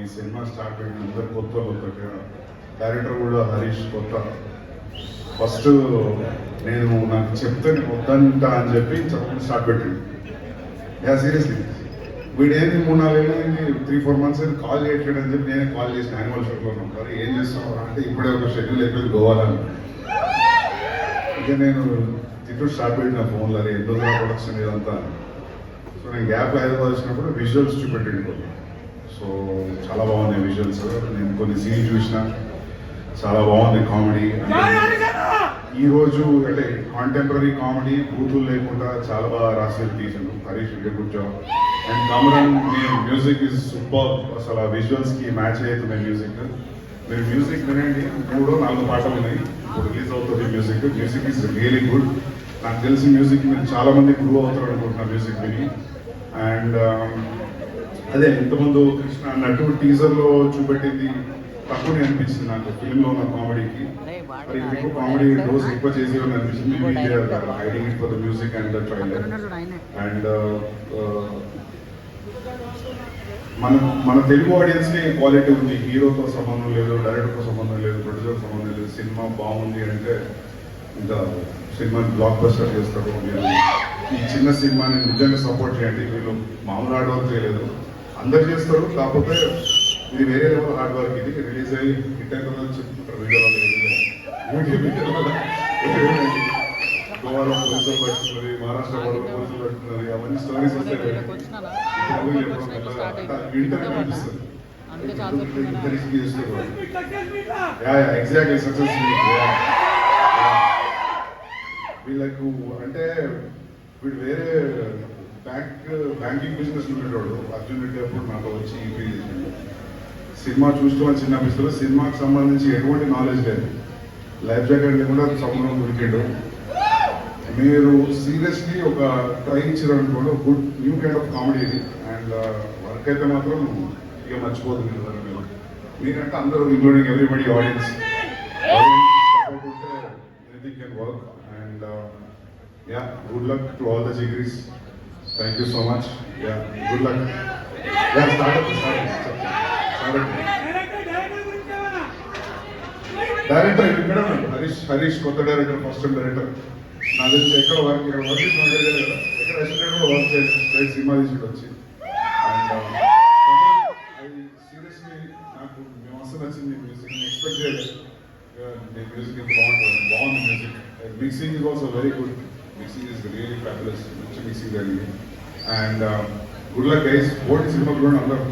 ఈ cinema start అయిన అందరు కొత్త డైరెక్టర్ కూడా హరీష్ కొత్త. ఫస్ట్ నేను నాకు చెప్తే నేను వద్దంటా అని చెప్పి చెప్పకుండా స్టార్ట్ పెట్టింది. సీరియస్లీ వీడేంది 3-4 ఏళ్ళకి 3-4 months అయితే కాల్ చేయట్లేదు అని చెప్పి నేనే కాల్ చేసిన యాన్యువల్ షూట్లో ఉంటారు. ఏం చేస్తున్నావు అంటే ఇప్పుడే ఒక షెడ్యూల్ అయిపోయింది గోవాలని. ఇక నేను తిట్టు స్టార్ట్ పెట్టిన ఫోన్లో అది ఎందుకు ప్రొడక్షన్ ఇదంతా. సో నేను గ్యాప్ హైదరాబాద్ వచ్చినప్పుడు విజువల్స్ చూపెట్టింది కొన్ని. సో చాలా బాగున్నాయి విజువల్స్. నేను కొన్ని సీన్ చూసిన చాలా బాగుంది కామెడీ. ఈరోజు అంటే కాంటెంపరీ కామెడీ బూతులు లేకుండా చాలా బాగా రాసి తీసాను హరీష్. Good job. అండ్ కమరన్ మ్యూజిక్ ఇస్ సూపర్. అసలు ఆ విజువల్స్కి మ్యాచ్ అవుతున్నాయి మ్యూజిక్. మీరు మ్యూజిక్ వినండి. 3-4 పాటలు ఉన్నాయి ఇప్పుడు రిలీజ్ అవుతుంది music. Music is really good. నాకు తెలిసి మ్యూజిక్ మీరు చాలా మంది గ్రూ అవుతారు అనుకుంటున్నారు మ్యూజిక్ విని. అండ్ అదే ఇంతకుముందు కృష్ణ అన్నట్టు టీజర్లో చూపెట్టింది తక్కువ అనిపించింది నాకు ఫిల్మ్లో ఉన్న కామెడీకి. మరి ఎక్కువ కామెడీ డోస్ ఎక్కువ చేసేవని అనిపించింది. Hiding it for the music and the trailer. And మన తెలుగు ఆడియన్స్కి క్వాలిటీ ఉంది. హీరోతో సంబంధం లేదు, డైరెక్టర్తో సంబంధం లేదు, ప్రొడ్యూసర్తో సంబంధం లేదు. సినిమా బాగుంది అంటే ఇంకా సినిమాని బ్లాక్ బస్టర్ చేస్తారు. మీరు ఈ చిన్న సినిమాని నిజంగా సపోర్ట్ చేయండి. వీళ్ళు మామూలు హార్డ్ వర్క్ చేయలేదు, అందరు చేస్తారు. కాకపోతే ఇది వేరే లెవెల్ హార్డ్ వర్క్. ఇది రిలీజ్ అయ్యి హిట్ అయిపోతుందని చెప్తుంటారు వీడియో వల్ల. గోవాలో పోలీసులు పట్టుకున్నది, మహారాష్ట్ర వాళ్ళు పోలీసులు పట్టుకున్నది, అవన్నీ స్టోరీస్ వస్తాయి. ఇంటర్వ్యూ అనిపిస్తుంది ఎగ్జాక్ట్లీ సక్సెస్ వీళ్ళకు. అంటే వీడు వేరే బ్యాంకింగ్ బిజినెస్ ఉండేవాడు. అర్జున్ రెడ్డి అప్పుడు నాతో వచ్చి ఈపీ చేసిండు. సినిమా చూస్తూ చిన్న అనిపిస్తుంది. సినిమాకి సంబంధించి ఎటువంటి నాలెడ్జ్ లేదు, లైఫ్ జాకెట్ లేకుండా సముద్రం దొరికాడు. మీరు సీరియస్లీ ఒక ట్రై ఇచ్చారు అనుకోండి, good new kind of comedy ఇది. అండ్ వర్క్ అయితే మాత్రం ఇక మర్చిపోతుంది మీరు. మీరంటే అందరూ ఇంక్లూడింగ్ ఎవ్రీబడి ఆడియన్స్ సపోర్ట్ ఉంటే anything can work. And yeah, good luck to all the జిగ్రీస్. Thank you so much. Yeah, good luck. Yeah, start director ఇక్కడ హరీష్ కొత్త డైరెక్టర్, ఫస్ట్ టైం డైరెక్టర్. నాకు తెలిసి ఎక్కడ వర్క్ ఎక్కడ అసిస్టెంట్ కూడా వర్క్ చేయాలి. Straight cinema తీసుకుంటూ వచ్చి. అండ్ అది సీరియస్లీ నాకు మేము అసలు నచ్చింది మ్యూజిక్. నేను ఎక్స్పెక్ట్ చేయలేదు మ్యూజిక్ ఇంత బాగుంది music. Mixing is also very good. Mixing is really fabulous. మంచి మిక్సింగ్ జరిగింది. And good luck guys. Old cinema కూడా అందరూ